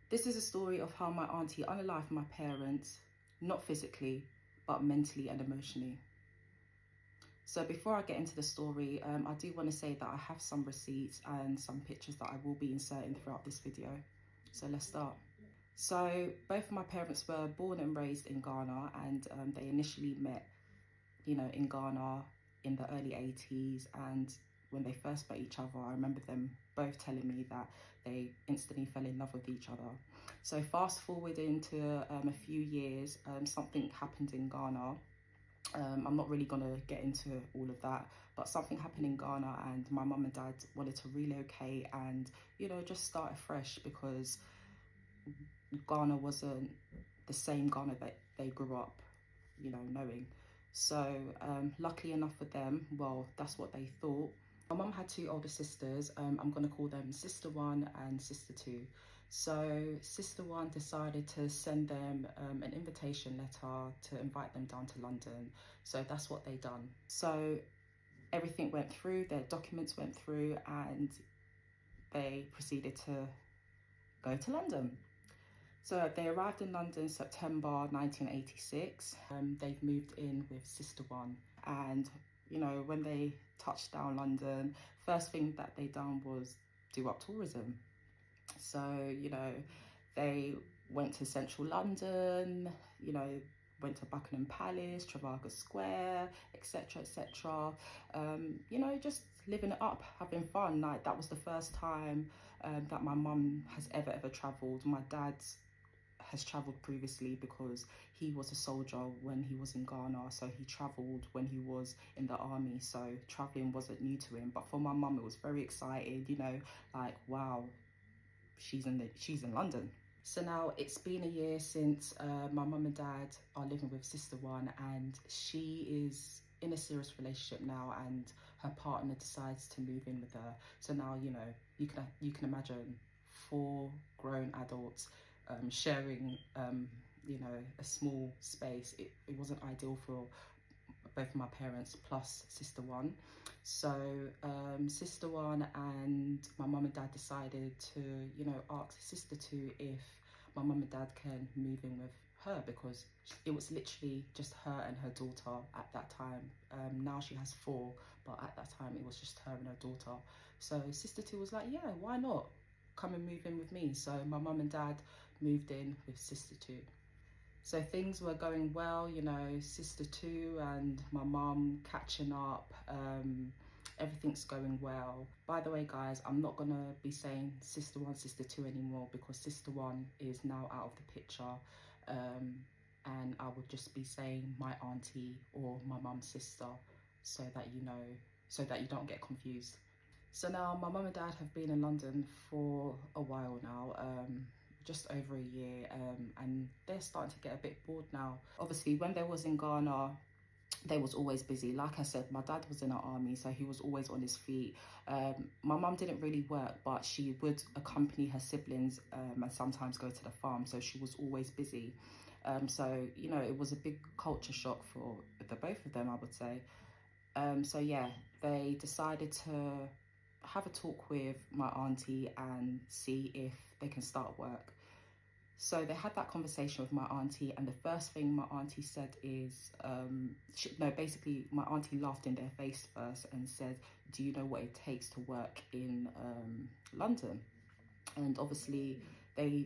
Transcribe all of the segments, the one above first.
This is a story of how my auntie unalived my parents, not physically, but mentally and emotionally. So before I get into the story, I do want to say that I have some receipts and some pictures that I will be inserting throughout this video. So let's start. So both of my parents were born and raised in Ghana, and they initially met, in Ghana in the early 80s. And when they first met each other, I remember them both telling me that they instantly fell in love with each other. So fast forward into a few years, something happened in Ghana. I'm not really gonna get into all of that, but something happened in Ghana and my mum and dad wanted to relocate and, just start afresh, because Ghana wasn't the same Ghana that they grew up, knowing. So luckily enough for them, well, that's what they thought. My mum had two older sisters. I'm going to call them Sister One and Sister Two. So Sister One decided to send them an invitation letter to invite them down to London. So that's what they done. So everything went through, their documents went through, and they proceeded to go to London. So they arrived in London September 1986. They've moved in with Sister One. And, when they touched down London, first thing that they done was do up tourism. So, they went to central London, went to Buckingham Palace, Trafalgar Square, etc., etc. Just living it up, having fun. Like, that was the first time that my mum has ever travelled. My dad's has travelled previously because he was a soldier when he was in Ghana, so he travelled when he was in the army, so travelling wasn't new to him. But for my mum, it was very exciting, like, wow, she's in London. So now it's been a year since my mum and dad are living with Sister One, and she is in a serious relationship now, and her partner decides to move in with her. So now, you can imagine 4 grown adults sharing, a small space. It wasn't ideal for both of my parents plus Sister One. So Sister One and my mum and dad decided to, ask Sister Two if my mum and dad can move in with her, because it was literally just her and her daughter at that time. Now she has 4, but at that time it was just her and her daughter. So Sister Two was like, yeah, why not? Come and move in with me. So my mum and dad moved in with Sister Two. So things were going well, Sister Two and my mum catching up. Everything's going well. By the way, guys, I'm not gonna be saying Sister One, Sister Two anymore, because Sister One is now out of the picture. And I would just be saying my auntie or my mum's sister, so that you don't get confused. So now my mum and dad have been in London for a while now, just over a year, and they're starting to get a bit bored now. Obviously, when they was in Ghana, they was always busy. Like I said, my dad was in the army, so he was always on his feet. My mum didn't really work, but she would accompany her siblings and sometimes go to the farm, so she was always busy. So, it was a big culture shock for the both of them, I would say. So yeah, they decided to have a talk with my auntie and see if they can start work. So they had that conversation with my auntie, and the first thing my auntie said is, basically my auntie laughed in their face first and said, do you know what it takes to work in London? And obviously they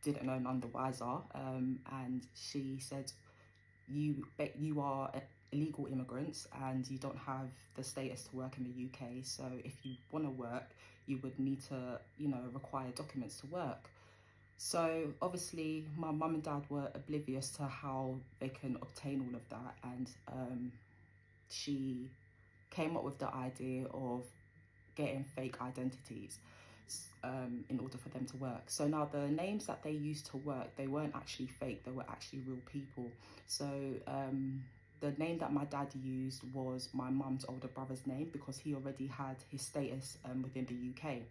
didn't know, none the wiser, and she said, you are illegal immigrants and you don't have the status to work in the UK. So if you want to work, you would need to, require documents to work. So obviously my mum and dad were oblivious to how they can obtain all of that. And she came up with the idea of getting fake identities in order for them to work. So now the names that they used to work, they weren't actually fake, they were actually real people. So the name that my dad used was my mum's older brother's name, because he already had his status within the UK.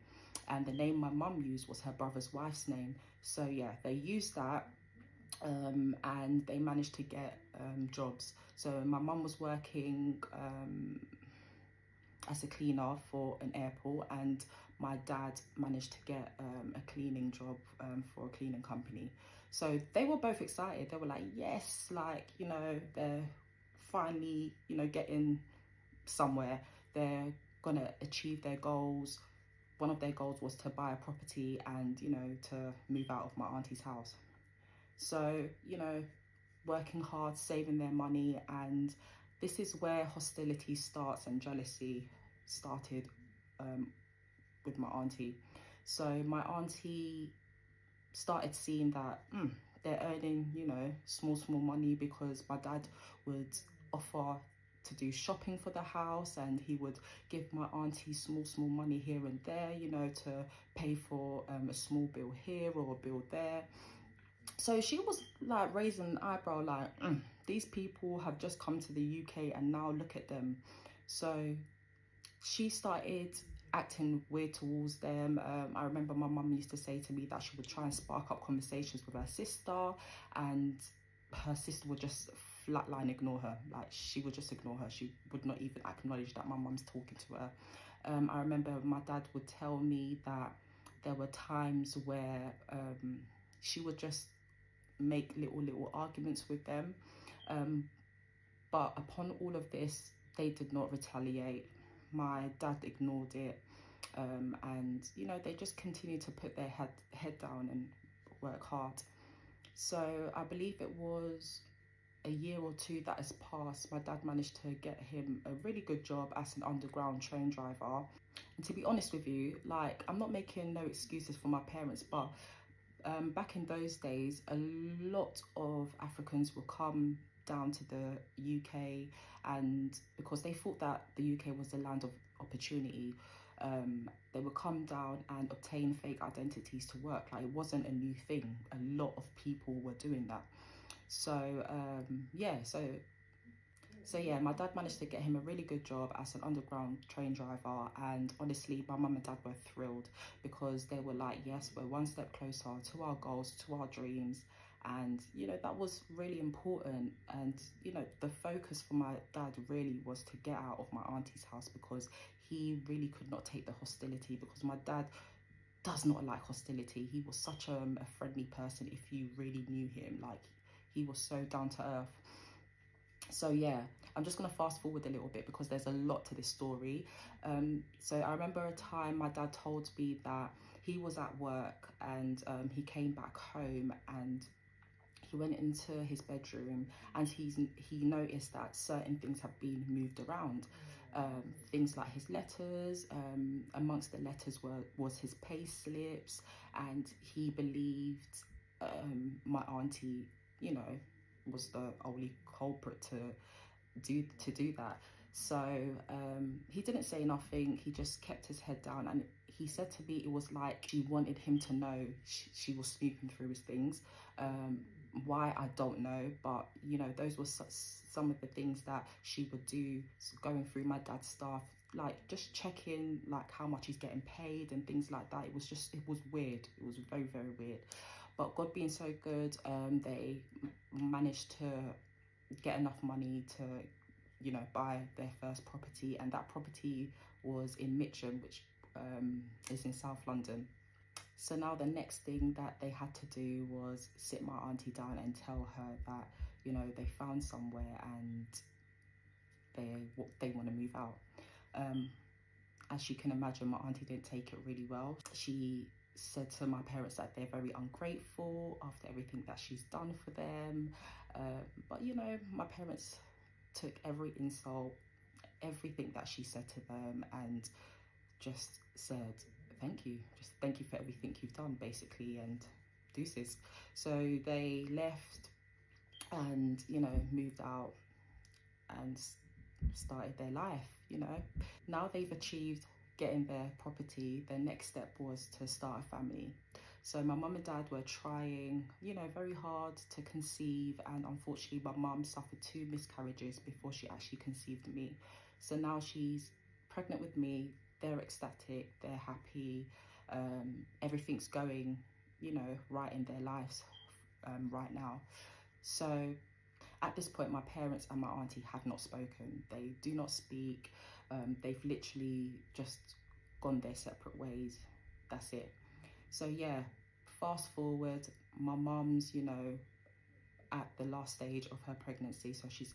And the name my mum used was her brother's wife's name. So yeah, they used that and they managed to get jobs. So my mum was working as a cleaner for an airport, and my dad managed to get a cleaning job for a cleaning company. So they were both excited. They were like, yes, like, you know, they're finally, you know, getting somewhere. They're gonna achieve their goals. One of their goals was to buy a property and, you know, to move out of my auntie's house. So, you know, working hard, saving their money, and this is where hostility starts and jealousy started with my auntie. So my auntie started seeing that they're earning, you know, small money, because my dad would offer to do shopping for the house, and he would give my auntie small money here and there, you know, to pay for a small bill here or a bill there. So she was like raising an eyebrow, like, these people have just come to the UK and now look at them. So she started acting weird towards them. I remember my mum used to say to me that she would try and spark up conversations with her sister, and her sister would just flatline ignore her. Like, she would just ignore her. She would not even acknowledge that my mum's talking to her. I remember my dad would tell me that there were times where she would just make little arguments with them. But upon all of this, they did not retaliate. My dad ignored it. And, you know, they just continued to put their head down and work hard. So I believe it was a year or two that has passed. My dad managed to get him a really good job as an underground train driver. And to be honest with you, like, I'm not making no excuses for my parents, but back in those days, a lot of Africans would come down to the UK, and because they thought that the UK was the land of opportunity, they would come down and obtain fake identities to work. Like, it wasn't a new thing. A lot of people were doing that. So yeah, my dad managed to get him a really good job as an underground train driver, and honestly, my mum and dad were thrilled, because they were like, yes, we're one step closer to our goals, to our dreams. And, you know, that was really important. And, you know, the focus for my dad really was to get out of my auntie's house, because he really could not take the hostility, because my dad does not like hostility. He was such a friendly person. If you really knew him, like, he was so down to earth. So yeah, I'm just going to fast forward a little bit, because there's a lot to this story. So I remember a time my dad told me that he was at work, and he came back home, and he went into his bedroom, and he noticed that certain things have been moved around. Things like his letters, amongst the letters was his pay slips, and he believed my auntie, you know, was the only culprit to do that. So he didn't say nothing. He just kept his head down, and he said to me it was like she wanted him to know she was snooping through his things. Why, I don't know, but, you know, those were some of the things that she would do, going through my dad's stuff, like just checking like how much he's getting paid and things like that. It was weird. It was very weird. But God being so good, they managed to get enough money to, you know, buy their first property, and that property was in Mitcham, which is in South London. So now the next thing that they had to do was sit my auntie down and tell her that, you know, they found somewhere and they want to move out. As you can imagine, my auntie didn't take it really well. She said to my parents that they're very ungrateful after everything that she's done for them. But, you know, my parents took every insult, everything that she said to them, and just said, thank you. Just thank you for everything you've done, basically, and deuces. So they left and, you know, moved out and started their life, you know. Now they've achieved getting their property. Their next step was to start a family. So my mum and dad were trying, you know, very hard to conceive, and unfortunately my mum suffered 2 miscarriages before she actually conceived me. So now she's pregnant with me. They're ecstatic, they're happy, everything's going, you know, right in their lives right now. So at this point, my parents and my auntie have not spoken. They do not speak. They've literally just gone their separate ways. That's it. So yeah, fast forward, my mum's, you know, at the last stage of her pregnancy. So she's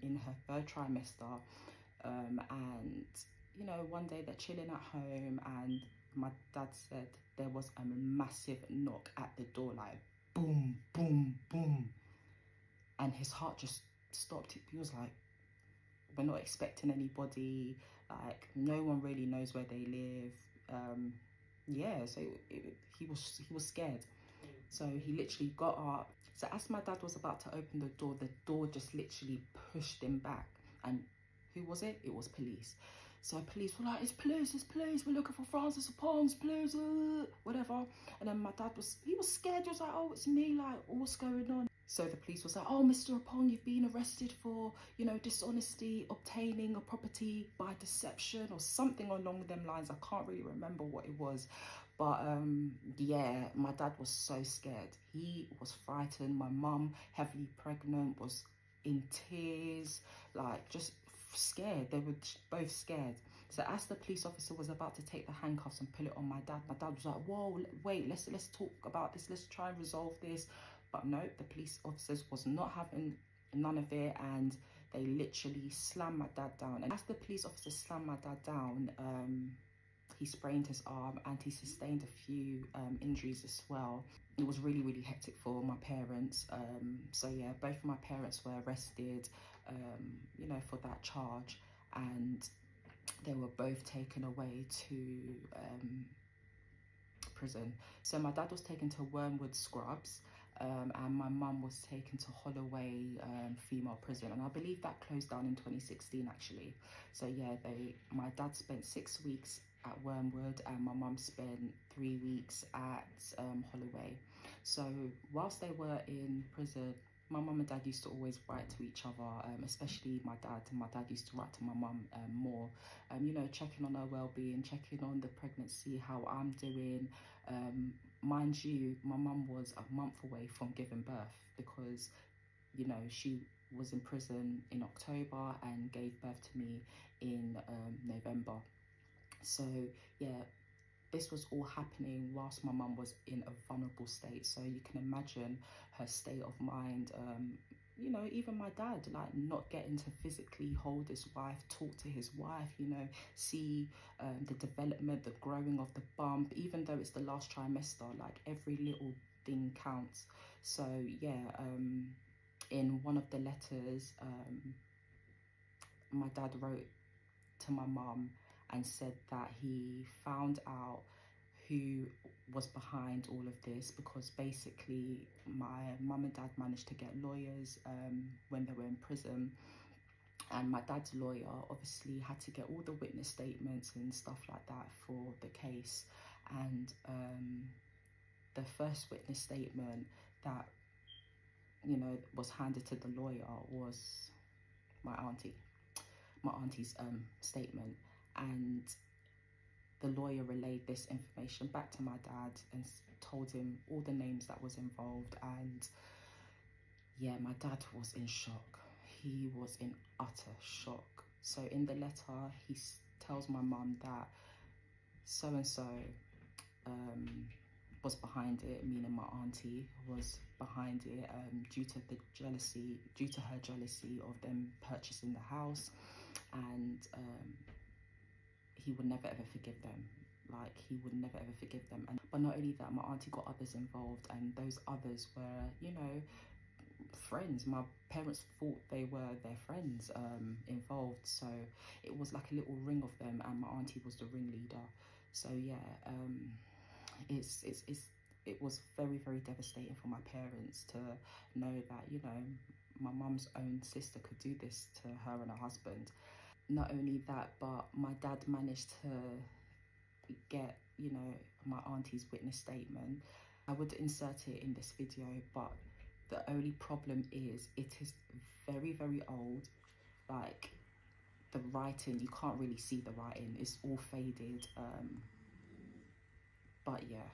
in her third trimester. And, you know, one day they're chilling at home and my dad said there was a massive knock at the door, like boom, boom, boom. And his heart just stopped. He was like, we're not expecting anybody. Like, no one really knows where they live. Yeah, so he was scared. So he literally got up. So as my dad was about to open the door just literally pushed him back. And who was it? It was police. So police were like, it's police, we're looking for Francis Pongs, police, whatever. And then my dad he was scared. He was like, oh, it's me, like, what's going on? So the police was like, oh, Mr. Apong, you've been arrested for, you know, dishonesty, obtaining a property by deception or something along them lines. I can't really remember what it was. But yeah, my dad was so scared. He was frightened. My mum, heavily pregnant, was in tears, like just scared. They were both scared. So as the police officer was about to take the handcuffs and pull it on my dad was like, whoa, wait, let's talk about this. Let's try and resolve this. But no, the police officers was not having none of it, and they literally slammed my dad down. And as the police officer slammed my dad down, he sprained his arm and he sustained a few injuries as well. It was really, really hectic for my parents. So yeah, both of my parents were arrested, you know, for that charge, and they were both taken away to prison. So my dad was taken to Wormwood Scrubs, and my mum was taken to Holloway female prison, and I believe that closed down in 2016 actually. So yeah, my dad spent 6 weeks at Wormwood and my mum spent 3 weeks at Holloway. So whilst they were in prison, my mum and dad used to always write to each other, especially my dad. My dad used to write to my mum more, you know, checking on her well-being, checking on the pregnancy, how I'm doing. Mind you, my mum was a month away from giving birth because, you know, she was in prison in October and gave birth to me in November. So yeah, this was all happening whilst my mum was in a vulnerable state. So you can imagine her state of mind. You know, even my dad, like, not getting to physically hold his wife, talk to his wife, you know, see the development, the growing of the bump, even though it's the last trimester, like every little thing counts. So yeah, in one of the letters, my dad wrote to my mum and said that he found out who was behind all of this, because basically my mum and dad managed to get lawyers when they were in prison, and my dad's lawyer obviously had to get all the witness statements and stuff like that for the case. And the first witness statement that, you know, was handed to the lawyer was my auntie's statement, and the lawyer relayed this information back to my dad and told him all the names that was involved. And yeah, my dad was in shock. He was in utter shock. So in the letter, he tells my mum that so-and-so was behind it, meaning my auntie was behind it, due to her jealousy of them purchasing the house. And he would never ever forgive them. Like, he would never ever forgive them. But not only that, my auntie got others involved, and those others were, you know, friends. My parents thought they were their friends involved. So it was like a little ring of them, and my auntie was the ringleader. So yeah, it was very, very devastating for my parents to know that, you know, my mum's own sister could do this to her and her husband. Not only that, but my dad managed to get, you know, my auntie's witness statement. I would insert it in this video, but the only problem is it is very, very old. Like, the writing, you can't really see the writing, it's all faded. But yeah,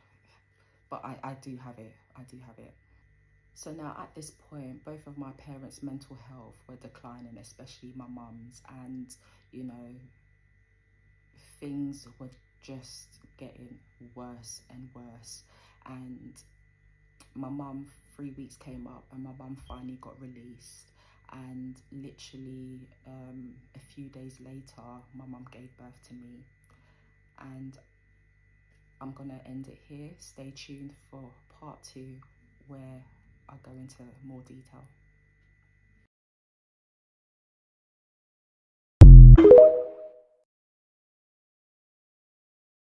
but I do have it. So now at this point, both of my parents' mental health were declining, especially my mum's, and, you know, things were just getting worse and worse. And my mum, 3 weeks came up and my mum finally got released, and literally a few days later my mum gave birth to me. And I'm gonna end it here. Stay tuned for part 2 where I go into more detail.